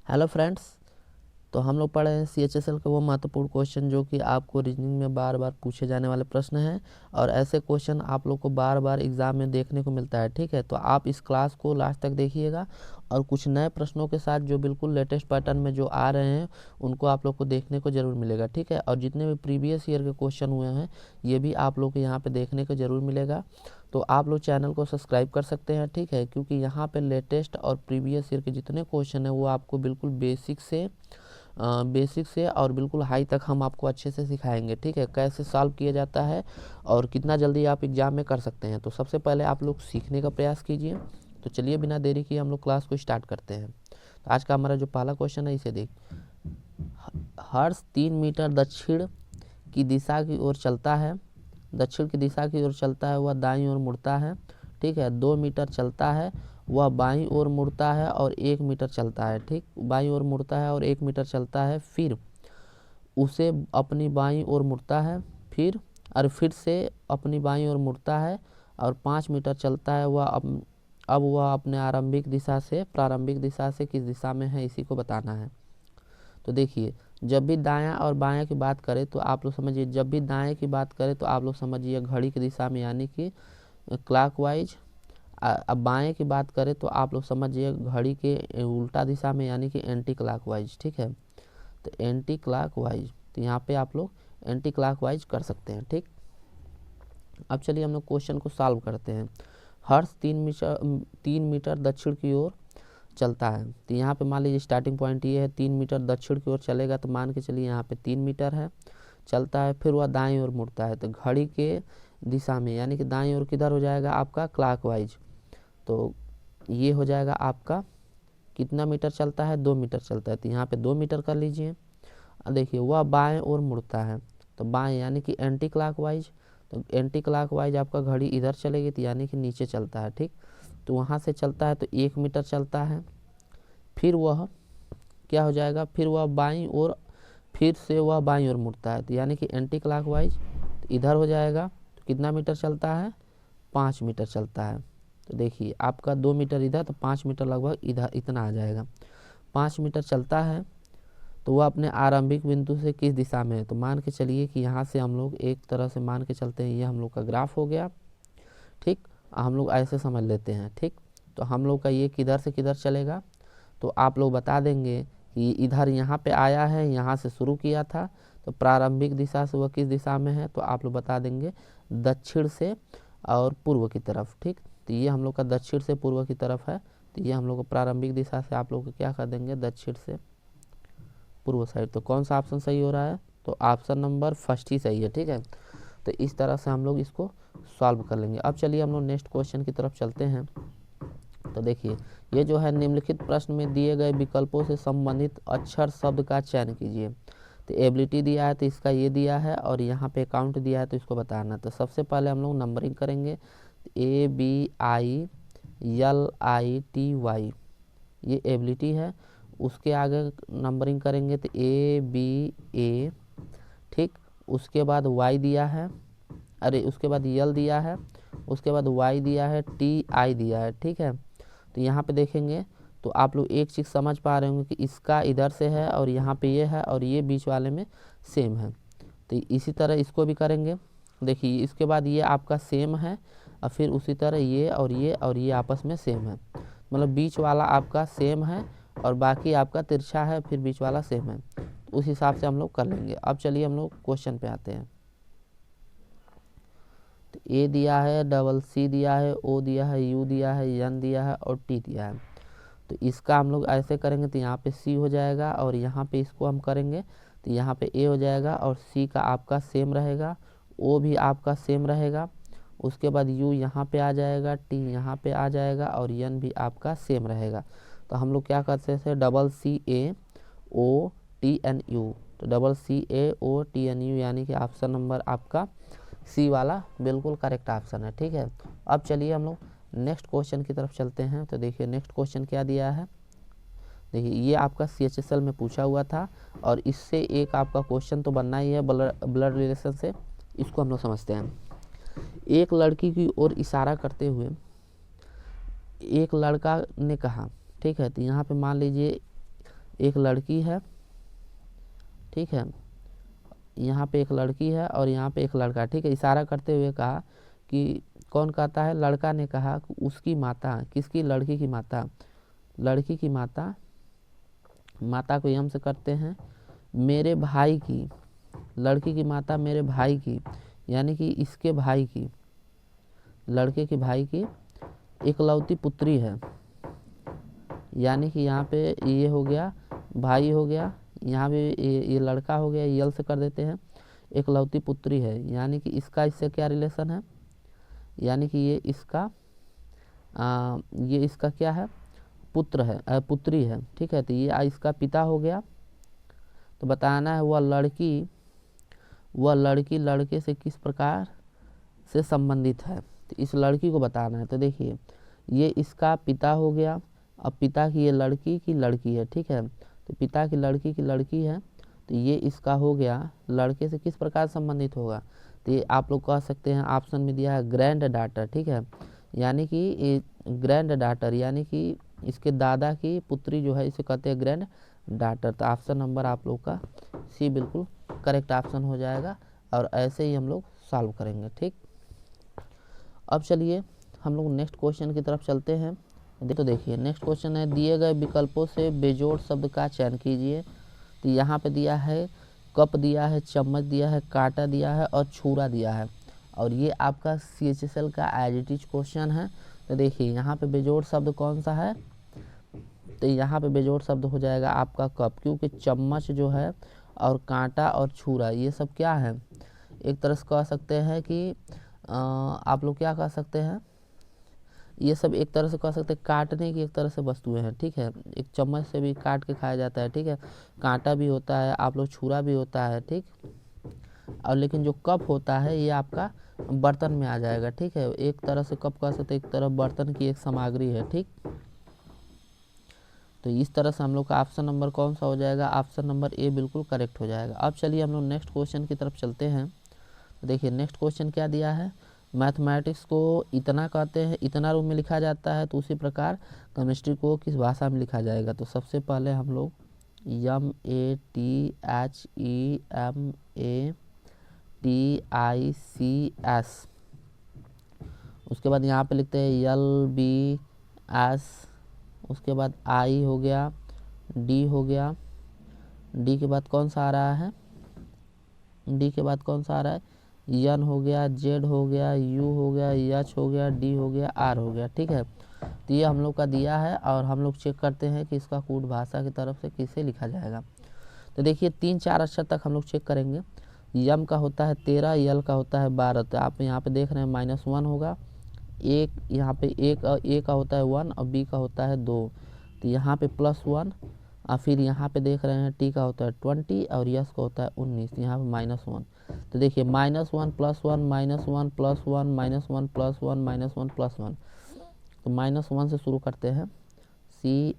Hello friends, तो हम लोग पढ़े हैं CHSL के वो महत्वपूर्ण क्वेश्चन जो कि आपको रीजनिंग में बार बार पूछे जाने वाले प्रश्न हैं और ऐसे क्वेश्चन आप लोग को बार बार एग्जाम में देखने को मिलता है। ठीक है, तो आप इस क्लास को लास्ट तक देखिएगा और कुछ नए प्रश्नों के साथ जो बिल्कुल लेटेस्ट पैटर्न में जो आ रहे हैं उनको आप लोग को देखने को ज़रूर मिलेगा। ठीक है, और जितने भी प्रीवियस ईयर के क्वेश्चन हुए हैं ये भी आप लोग को यहाँ पर देखने को ज़रूर मिलेगा। तो आप लोग चैनल को सब्सक्राइब कर सकते हैं। ठीक है, क्योंकि यहाँ पे लेटेस्ट और प्रीवियस ईयर के जितने क्वेश्चन हैं वो आपको बिल्कुल बेसिक से और बिल्कुल हाई तक हम आपको अच्छे से सिखाएंगे। ठीक है, कैसे सॉल्व किया जाता है और कितना जल्दी आप एग्ज़ाम में कर सकते हैं। तो सबसे पहले आप लोग सीखने का प्रयास कीजिए। तो चलिए बिना देरी किए हम लोग क्लास को स्टार्ट करते हैं। तो आज का हमारा जो पहला क्वेश्चन है इसे देख। हर्ष 3 मीटर दक्षिण की दिशा की ओर चलता है। दक्षिण की दिशा की ओर चलता है, वह दाईं ओर मुड़ता है। ठीक है, 2 मीटर चलता है, वह बाईं ओर मुड़ता है और 1 मीटर चलता है। ठीक, बाईं ओर मुड़ता है और 1 मीटर चलता है, फिर उसे अपनी बाईं ओर मुड़ता है, फिर से अपनी बाईं ओर मुड़ता है और 5 मीटर चलता है। अब वह अपने प्रारंभिक दिशा से किस दिशा में है इसी को बताना है। तो देखिए, जब भी दायां और बायां की बात करें तो आप लोग समझिए, जब भी दाएं की बात करें तो आप लोग समझिए घड़ी की दिशा में यानी कि क्लॉकवाइज। अब बाएं की बात करें तो आप लोग समझिए घड़ी के उल्टा दिशा में यानी कि एंटी क्लॉकवाइज। ठीक है, तो एंटी क्लॉकवाइज, तो यहाँ पे आप लोग एंटी क्लॉकवाइज कर सकते हैं। ठीक, अब चलिए हम लोग क्वेश्चन को सॉल्व करते हैं। हर्ष 3 मीटर दक्षिण की ओर चलता है। तो यहाँ पे मान लीजिए स्टार्टिंग पॉइंट ये है, 3 मीटर दक्षिण की ओर चलेगा तो मान के चलिए यहाँ पे 3 मीटर है, चलता है, फिर वह दाईं ओर मुड़ता है। तो घड़ी के दिशा में यानी कि दाईं ओर किधर हो जाएगा आपका क्लॉकवाइज। तो ये हो जाएगा आपका कितना मीटर चलता है, 2 मीटर चलता है। तो यहाँ पे 2 मीटर कर लीजिए। देखिए वह बाएं ओर मुड़ता है, तो बाएं यानी कि एंटी क्लॉकवाइज। तो एंटी क्लॉकवाइज आपका घड़ी इधर चलेगी तो यानी कि नीचे चलता है। ठीक, तो वहाँ से चलता है तो 1 मीटर चलता है, फिर वह क्या हो जाएगा, फिर वह बाईं ओर मुड़ता है तो यानी कि एंटी क्लॉकवाइज इधर हो जाएगा। तो कितना मीटर चलता है, 5 मीटर चलता है। तो देखिए आपका 2 मीटर इधर, तो 5 मीटर लगभग इधर इतना आ जाएगा। 5 मीटर चलता है तो वह अपने आरंभिक बिंदु से किस दिशा में है। तो मान के चलिए कि यहाँ से हम लोग एक तरह से मान के चलते हैं, ये हम लोग का ग्राफ हो गया। ठीक, हम लोग ऐसे समझ लेते हैं। ठीक, तो हम लोग का ये किधर से किधर चलेगा, तो आप लोग बता देंगे कि इधर यहाँ पे आया है, यहाँ से शुरू किया था, तो प्रारंभिक दिशा से वह किस दिशा में है, तो आप लोग बता देंगे दक्षिण से और पूर्व की तरफ। ठीक, तो ये हम लोग का दक्षिण से पूर्व की तरफ है, तो ये हम लोग को प्रारंभिक दिशा से आप लोग क्या कर देंगे, दक्षिण से पूर्व साइड। तो कौन सा ऑप्शन सही हो रहा है, तो ऑप्शन नंबर फर्स्ट ही सही है। ठीक है, तो इस तरह से हम लोग इसको सॉल्व कर लेंगे। अब चलिए हम लोग नेक्स्ट क्वेश्चन की तरफ चलते हैं। तो देखिए, ये जो है निम्नलिखित प्रश्न में दिए गए विकल्पों से संबंधित अक्षर शब्द का चयन कीजिए। तो एबिलिटी दिया है तो इसका ये दिया है और यहाँ पे अकाउंट दिया है तो इसको बताना। तो सबसे पहले हम लोग नंबरिंग करेंगे, ABILITY ये एबिलिटी है। उसके आगे नंबरिंग करेंगे तो ABA। ठीक, उसके बाद Y दिया है, उसके बाद यल दिया है, उसके बाद Y दिया है, TI दिया है। ठीक है, तो यहाँ पे देखेंगे तो आप लोग एक चीज़ समझ पा रहे होंगे कि इसका इधर से है और यहाँ पे ये है और ये बीच वाले में सेम है। तो इसी तरह इसको भी करेंगे। देखिए इसके बाद ये आपका सेम है और फिर उसी तरह ये और ये आपस में सेम है, मतलब बीच वाला आपका सेम है और बाकी आपका तिरछा है, फिर बीच वाला सेम है। उस हिसाब से हम लोग कर लेंगे। अब चलिए हम लोग क्वेश्चन पे आते हैं। तो A दिया है, CC दिया है, O दिया है, U दिया है, N दिया है और T दिया है। तो इसका हम लोग ऐसे करेंगे तो यहाँ पे C हो जाएगा और यहाँ पे इसको हम करेंगे तो यहाँ पे A हो जाएगा और C का आपका सेम रहेगा, O भी आपका सेम रहेगा। उसके बाद U यहाँ पे आ जाएगा, T यहाँ पे आ जाएगा और N भी आपका सेम रहेगा। तो हम लोग क्या करते हैं, CAOTNU। तो CAOTNU यानी कि ऑप्शन नंबर आपका C वाला बिल्कुल करेक्ट ऑप्शन है। ठीक है, अब चलिए हम लोग नेक्स्ट क्वेश्चन की तरफ चलते हैं। तो देखिए नेक्स्ट क्वेश्चन क्या दिया है। देखिए ये आपका CHSL में पूछा हुआ था और इससे एक आपका क्वेश्चन तो बनना ही है ब्लड रिलेशन से। इसको हम लोग समझते हैं। एक लड़की की ओर इशारा करते हुए एक लड़का ने कहा। ठीक है, तो यहाँ पे मान लीजिए एक लड़की है, ठीक है, यहाँ पे एक लड़की है और यहाँ पे एक लड़का, ठीक है। इशारा करते हुए कहा कि कौन कहता है, लड़का ने कहा कि उसकी माता, किसकी, लड़की की माता, लड़की की माता, माता को यम से करते हैं मेरे भाई की, लड़की की माता मेरे भाई की, यानी कि इसके भाई की, लड़के के भाई की इकलौती पुत्री है, यानी कि यहाँ पे ये हो गया भाई हो गया, यहाँ पे ये लड़का हो गया, यल से कर देते हैं, इकलौती पुत्री है, यानी कि इसका इससे क्या रिलेशन है, यानी कि ये इसका क्या है, पुत्र है, पुत्री है, ठीक है। तो ये इसका पिता हो गया। तो बताना है वह लड़की लड़के से किस प्रकार से संबंधित है, तो इस लड़की को बताना है। तो देखिए ये इसका पिता हो गया, अब पिता की ये लड़की की लड़की है, ठीक है। तो पिता की लड़की है, तो ये इसका हो गया लड़के से किस प्रकार संबंधित होगा, तो ये आप लोग कह सकते हैं, ऑप्शन में दिया है ग्रैंड डाटर, ठीक है, यानी कि ग्रैंड डाटर, यानी कि इसके दादा की पुत्री जो है इसे कहते हैं ग्रैंड डाटर। तो ऑप्शन नंबर आप लोग का सी बिल्कुल करेक्ट ऑप्शन हो जाएगा, और ऐसे ही हम लोग सॉल्व करेंगे, ठीक। अब चलिए हम लोग नेक्स्ट क्वेश्चन की तरफ चलते हैं। तो देखिए नेक्स्ट क्वेश्चन है, दिए गए विकल्पों से बेजोड़ शब्द का चयन कीजिए। तो यहाँ पे दिया है कप, दिया है चम्मच, दिया है कांटा, दिया है और छुरा दिया है, और ये आपका CHSL का एज इट इज क्वेश्चन है। तो देखिए यहाँ पे बेजोड़ शब्द कौन सा है, तो यहाँ पे बेजोड़ शब्द हो जाएगा आपका कप, क्योंकि चम्मच जो है और कांटा और छुरा ये सब क्या है, एक तरह से कह सकते हैं कि आप लोग क्या कह सकते हैं, ये सब एक तरह से कह सकते हैं काटने की एक तरह से वस्तुएं हैं, ठीक है। एक चम्मच से भी काट के खाया जाता है, ठीक है, कांटा भी होता है, आप लोग छुरा भी होता है, ठीक। और लेकिन जो कप होता है ये आपका बर्तन में आ जाएगा, ठीक है। एक तरह से कप कह सकते हैं, एक तरह बर्तन की एक सामग्री है, ठीक। तो इस तरह से हम लोग का ऑप्शन नंबर कौन सा हो जाएगा, ऑप्शन नंबर ए बिल्कुल करेक्ट हो जाएगा। अब चलिए हम लोग नेक्स्ट क्वेश्चन की तरफ चलते हैं। तो देखिए नेक्स्ट क्वेश्चन क्या दिया है, मैथमेटिक्स को इतना कहते हैं, इतना रूप में लिखा जाता है, तो उसी प्रकार केमिस्ट्री को किस भाषा में लिखा जाएगा। तो सबसे पहले हम लोग MATHEMATICS, उसके बाद यहाँ पे लिखते हैं LBS, उसके बाद I हो गया, D हो गया, D के बाद कौन सा आ रहा है, D के बाद कौन सा आ रहा है, N हो गया, Z हो गया, U हो गया, H हो गया, D हो गया, R हो गया, ठीक है। तो ये हम लोग का दिया है, और हम लोग चेक करते हैं कि इसका कूट भाषा की तरफ से किसे लिखा जाएगा। तो देखिए 3-4 अक्षर तक हम लोग चेक करेंगे। यम का होता है 13, यल का होता है 12, तो आप यहाँ पे देख रहे हैं -1 होगा, एक यहाँ पे एक ए का होता है 1 और बी का होता है 2, तो यहाँ पे +1, और फिर यहाँ पे देख रहे हैं टी का होता है 20 और यस का होता है 19, यहाँ पे -1। तो देखिए -1 +1 -1 +1 -1 +1 -1 तो -1 से शुरू करते हैं, CHEMISTRY।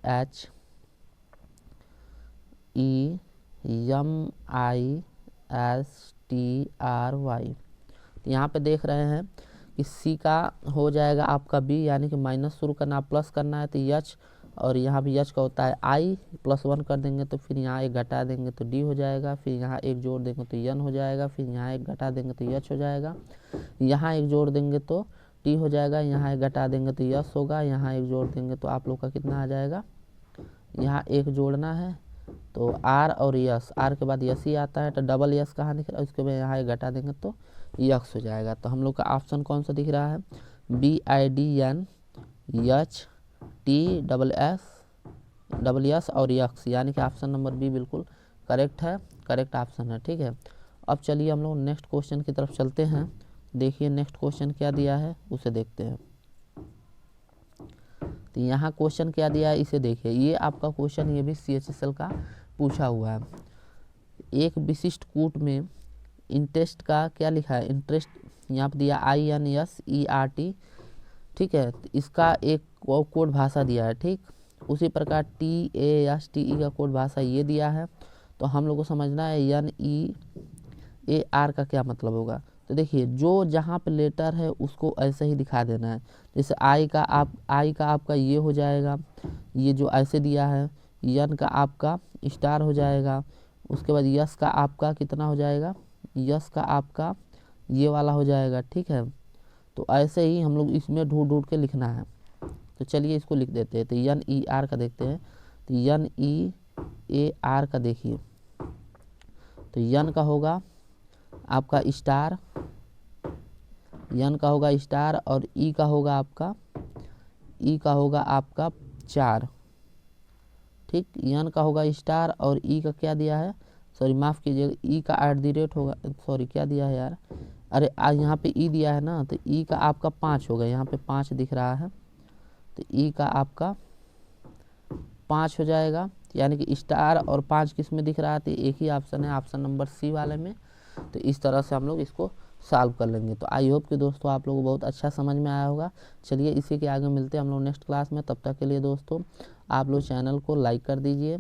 तो यहाँ पे देख रहे हैं कि सी का हो जाएगा आपका बी, यानी कि माइनस शुरू करना, प्लस करना है तो यच, और यहाँ भी यच का होता है आई, +1 कर देंगे तो फिर यहाँ एक घटा देंगे तो डी हो जाएगा, फिर यहाँ एक जोड़ देंगे तो यन हो जाएगा, फिर यहाँ एक घटा देंगे तो यच हो जाएगा, यहाँ एक जोड़ देंगे तो टी हो जाएगा, यहाँ एक घटा देंगे तो यस होगा, यहाँ एक जोड़ देंगे तो आप लोग का कितना आ जाएगा, यहाँ एक जोड़ना है तो आर और यस, आर के बाद यस ही आता है, तो डबल यस कहाँ दिख रहा है, उसके बाद यहाँ एक घटा देंगे तो यक्स हो जाएगा। तो हम लोग का ऑप्शन कौन सा दिख रहा है, BIDNHTSS और यक्स, यानी कि ऑप्शन नंबर बी बिल्कुल करेक्ट है, करेक्ट ऑप्शन है, ठीक है। अब चलिए हम लोग नेक्स्ट क्वेश्चन की तरफ चलते हैं। देखिए नेक्स्ट क्वेश्चन क्या दिया है उसे देखते हैं। तो यहाँ क्वेश्चन क्या दिया है इसे देखिए, ये आपका क्वेश्चन ये भी CHSL का पूछा हुआ है। एक विशिष्ट कूट में इंटरेस्ट का क्या लिखा है, इंटरेस्ट यहाँ पर दिया INSERT, ठीक है। तो इसका एक कोड भाषा दिया है, ठीक। उसी प्रकार TASTE का कोड भाषा ये दिया है, तो हम लोग को समझना है NEAR का क्या मतलब होगा। तो देखिए जो जहाँ पे लेटर है उसको ऐसे ही दिखा देना है, जैसे आई का आपका ये हो जाएगा, ये जो ऐसे दिया है यन का आपका स्टार हो जाएगा, उसके बाद यस का आपका कितना हो जाएगा, यस का आपका ये वाला हो जाएगा, ठीक है। तो ऐसे ही हम लोग इसमें ढूंढ ढूंढ के लिखना है। तो चलिए इसको लिख देते हैं। तो यन ई आर का देखते हैं। तो यन ई ए आर का देखिए, तो यन का होगा आपका स्टार, यन का होगा स्टार, और ई का होगा आपका, ई का होगा आपका 4, ठीक। यन का होगा स्टार और ई का क्या दिया है, सॉरी माफ़ कीजिएगा, ई का @ होगा, सॉरी क्या दिया है यार, अरे आज यहाँ पे ई दिया है ना, तो ई का आपका 5 होगा, यहाँ पे 5 दिख रहा है, तो ई का आपका 5 हो जाएगा। यानी कि स्टार और 5 किस में दिख रहा है, तो एक ही ऑप्शन है, ऑप्शन नंबर सी वाले में। तो इस तरह से हम लोग इसको सॉल्व कर लेंगे। तो आई होप कि दोस्तों आप लोगों को बहुत अच्छा समझ में आया होगा। चलिए इसी के आगे मिलते हैं हम लोग नेक्स्ट क्लास में। तब तक के लिए दोस्तों आप लोग चैनल को लाइक कर दीजिए,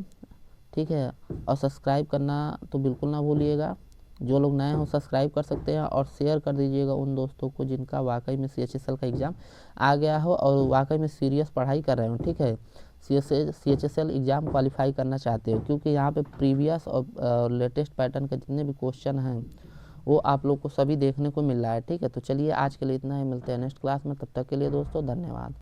ठीक है, और सब्सक्राइब करना तो बिल्कुल ना भूलिएगा। जो लोग नए हो सब्सक्राइब कर सकते हैं, और शेयर कर दीजिएगा उन दोस्तों को जिनका वाकई में CHSL का एग्ज़ाम आ गया हो और वाकई में सीरियस पढ़ाई कर रहे हो, ठीक है। CHSL एग्ज़ाम क्वालिफाई करना चाहते हो, क्योंकि यहाँ पे प्रीवियस और लेटेस्ट पैटर्न के जितने भी क्वेश्चन हैं वो आप लोग को सभी देखने को मिल रहा है, ठीक है। तो चलिए आज के लिए इतना ही, मिलते हैं नेक्स्ट क्लास में। तब तक के लिए दोस्तों धन्यवाद।